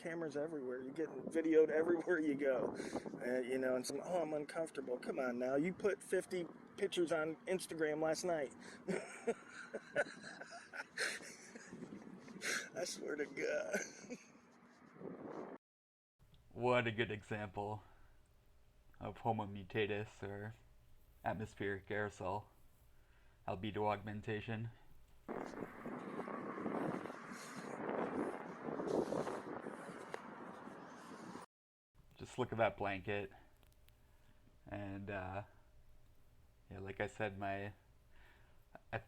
cameras everywhere. You're getting videoed everywhere you go. You know, and some, oh, I'm uncomfortable. Come on now. You put 50 pictures on Instagram last night. I swear to God. What a good example of homo mutatus, or atmospheric aerosol, albedo augmentation. Just look at that blanket. And yeah, like I said, I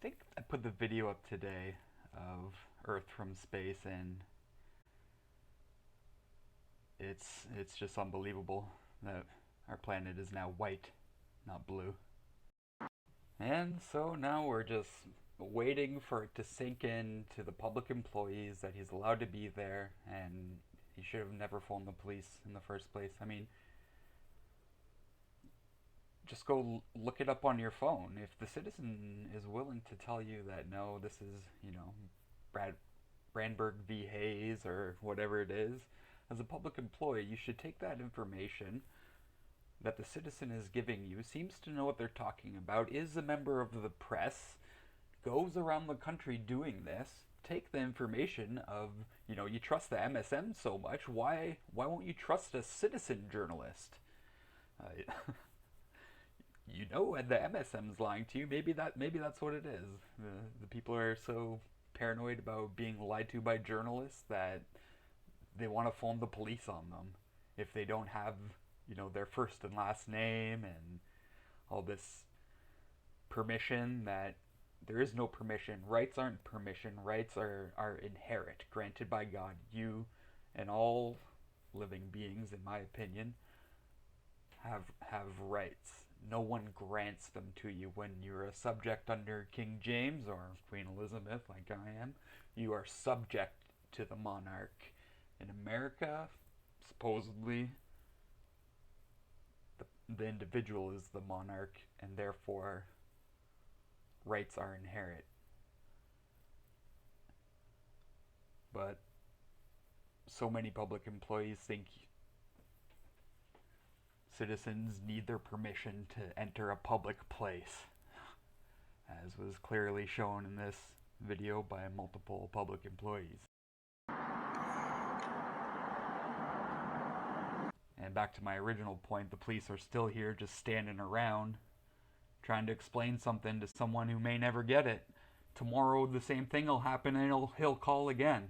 think I put the video up today of Earth from space, and it's just unbelievable that our planet is now white, not blue. And so now we're just waiting for it to sink in to the public employees that he's allowed to be there, and he should have never phoned the police in the first place. I mean, just go look it up on your phone. If the citizen is willing to tell you that, no, this is, you know, Brandberg v. Hayes or whatever it is, as a public employee, you should take that information that the citizen is giving you, seems to know what they're talking about, is a member of the press, goes around the country doing this, take the information of, you know, you trust the MSM so much, why won't you trust a citizen journalist? You know the MSM's lying to you. Maybe that's what it is. The people are so paranoid about being lied to by journalists that they want to phone the police on them if they don't have, you know, their first and last name and all this permission. That there is no permission. Rights aren't permission. Rights are inherent, granted by God. You and all living beings, in my opinion, have rights. No one grants them to you. When you're a subject under King James or Queen Elizabeth, like I am, you are subject to the monarch. In America, supposedly, the individual is the monarch, and therefore rights are inherent. But so many public employees think citizens need their permission to enter a public place, as was clearly shown in this video by multiple public employees. And back to my original point, the police are still here just standing around trying to explain something to someone who may never get it. Tomorrow the same thing will happen and he'll call again.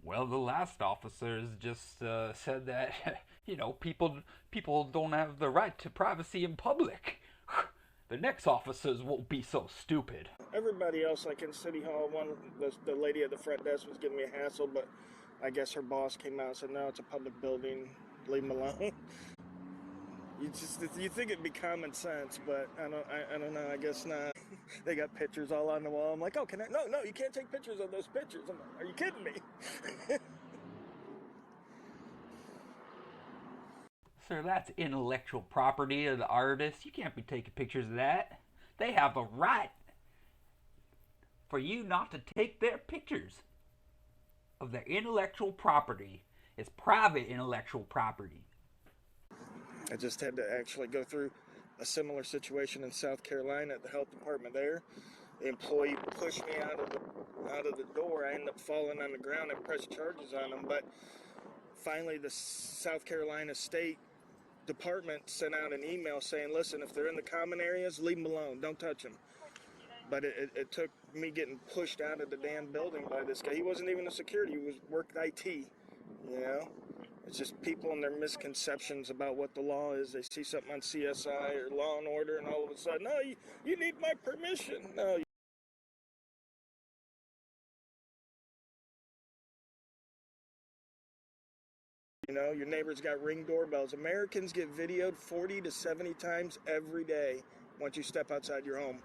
Well, the last officers just said that, you know, people don't have the right to privacy in public. The next officers won't be so stupid. Everybody else, like in City Hall, the lady at the front desk was giving me a hassle, but I guess her boss came out and said, no, it's a public building, leave them alone. You think it'd be common sense, but I don't know, I guess not. They got pictures all on the wall. I'm like, oh, no, you can't take pictures of those pictures. I'm like, are you kidding me? Sir, that's intellectual property of the artist. You can't be taking pictures of that. They have a right for you not to take their pictures of their intellectual property. It's private intellectual property. I just had to actually go through a similar situation in South Carolina at the health department there. The employee pushed me out of the door. I ended up falling on the ground and pressed charges on him. But finally, the South Carolina State Department sent out an email saying, listen, if they're in the common areas, leave them alone. Don't touch them. But it took me getting pushed out of the damn building by this guy. He wasn't even a security. He worked IT, you know? It's just people and their misconceptions about what the law is. They see something on CSI or Law and Order, and all of a sudden, no, you need my permission. No. You know, your neighbor's got Ring doorbells. Americans get videoed 40 to 70 times every day once you step outside your home.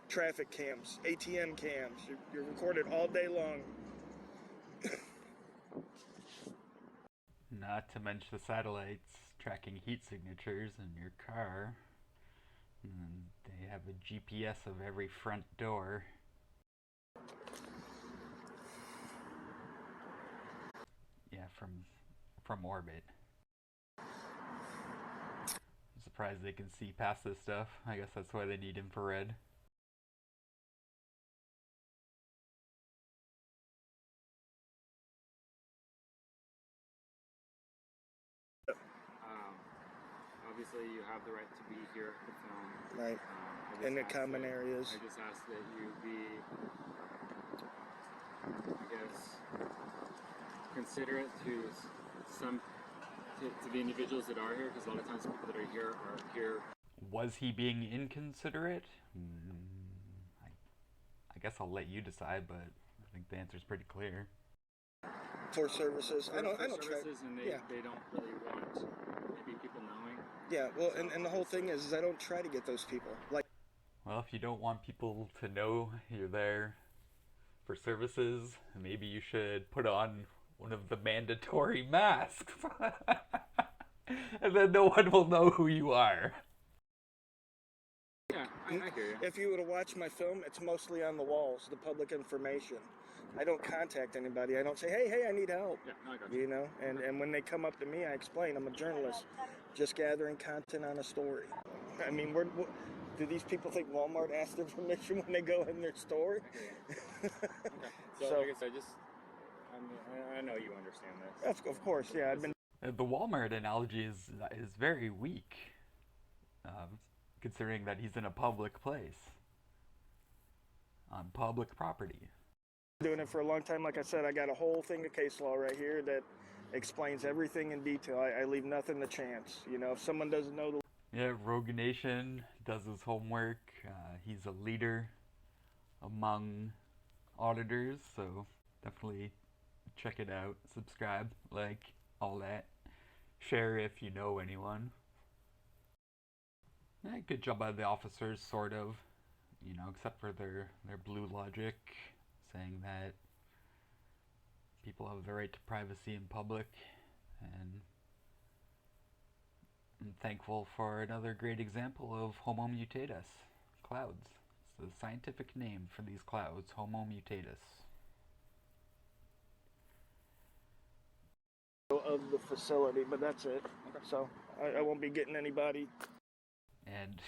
Traffic cams, ATM cams. You're recorded all day long. Not to mention the satellites tracking heat signatures in your car. And they have a GPS of every front door. from orbit. I'm surprised they can see past this stuff. I guess that's why they need infrared. Obviously, you have the right to be here to film. Right. In the common areas. I just ask that you be, I guess, considerate to the individuals that are here, because a lot of times people that are here. Was he being inconsiderate? I guess I'll let you decide, but I think the answer's pretty clear. For services, I don't services, and they don't really want maybe people knowing. Yeah, well, and the whole thing is I don't try to get those people. Well, if you don't want people to know you're there for services, maybe you should put on one of the mandatory masks. And then no one will know who you are. Yeah, I hear you. If you were to watch my film, it's mostly on the walls, the public information. I don't contact anybody. I don't say, hey, I need help. Yeah, no, I got you. You know, and when they come up to me, I explain I'm a journalist, just gathering content on a story. I mean, do these people think Walmart asks their permission when they go in their store? Okay. So, like I said, I know you understand this. Of course, yeah. I've been. The Walmart analogy is very weak, considering that he's in a public place, on public property. Doing it for a long time. Like I said, I got a whole thing of case law right here that explains everything in detail. I leave nothing to chance. You know, if someone doesn't know the... Yeah, Rogue Nation does his homework. He's a leader among auditors, so definitely check it out. Subscribe, like, all that. Share if you know anyone. Yeah, good job by the officers, sort of. You know, except for their blue logic, saying that people have the right to privacy in public, and I'm thankful for another great example of Homo mutatus, clouds. It's the scientific name for these clouds, Homo mutatus. Of the facility, but that's it. Okay. So I won't be getting anybody. And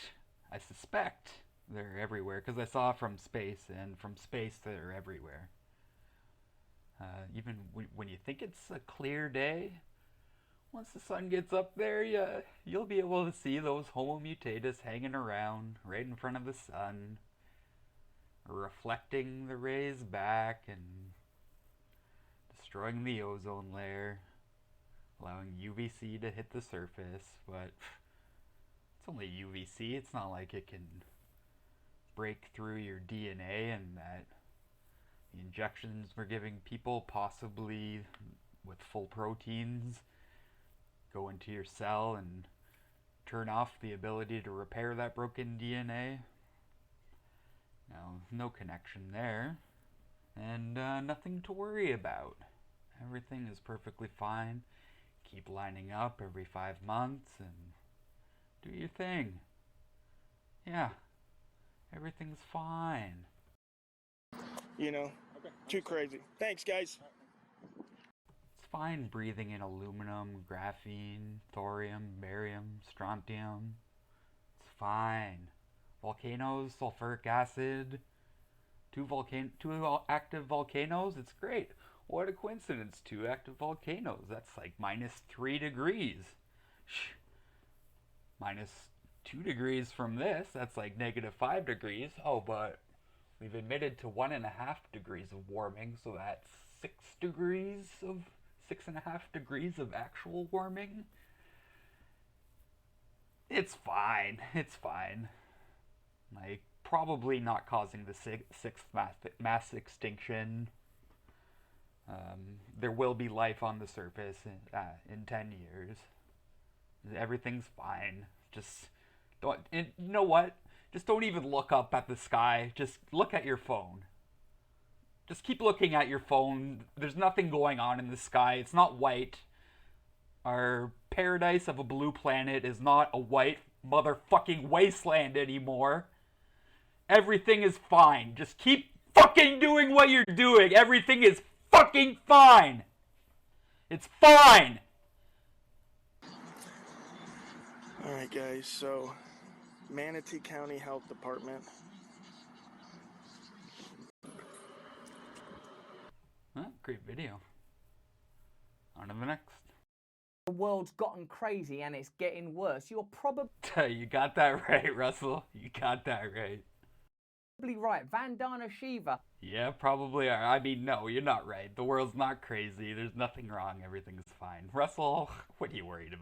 I suspect they're everywhere, because I saw from space, and from space they're everywhere. Even when you think it's a clear day, once the sun gets up there, you'll be able to see those Homo mutatus hanging around right in front of the sun, reflecting the rays back and destroying the ozone layer, allowing UVC to hit the surface. But it's only UVC. It's not like it can break through your DNA, and that the injections we're giving people, possibly with full proteins, go into your cell and turn off the ability to repair that broken DNA. Now, no connection there, and nothing to worry about. Everything is perfectly fine. Keep lining up every 5 months and do your thing. Yeah, everything's fine. You know, too crazy. Thanks, guys. It's fine breathing in aluminum, graphene, thorium, barium, strontium. It's fine. Volcanoes, sulfuric acid, two active volcanoes, it's great. What a coincidence, 2 active volcanoes. That's like -3 degrees. Shh. -2 degrees from this, that's like -5 degrees. Oh, but we've admitted to 1.5 degrees of warming, so that's 6.5 degrees of actual warming. It's fine. It's fine. Like, probably not causing the 6th mass extinction. There will be life on the surface in 10 years. Everything's fine. Just don't. And you know what? Just don't even look up at the sky. Just look at your phone. Just keep looking at your phone. There's nothing going on in the sky. It's not white. Our paradise of a blue planet is not a white motherfucking wasteland anymore. Everything is fine. Just keep fucking doing what you're doing. Everything is fucking fine. It's fine! Alright guys, so Manatee County Health Department. Great video. On to the next. The world's gotten crazy and it's getting worse. You're probably You got that right, Russell. You got that right. right. Vandana Shiva. Yeah, probably are. I mean, no, you're not right. The world's not crazy. There's nothing wrong. Everything's fine. Russell, what are you worried about?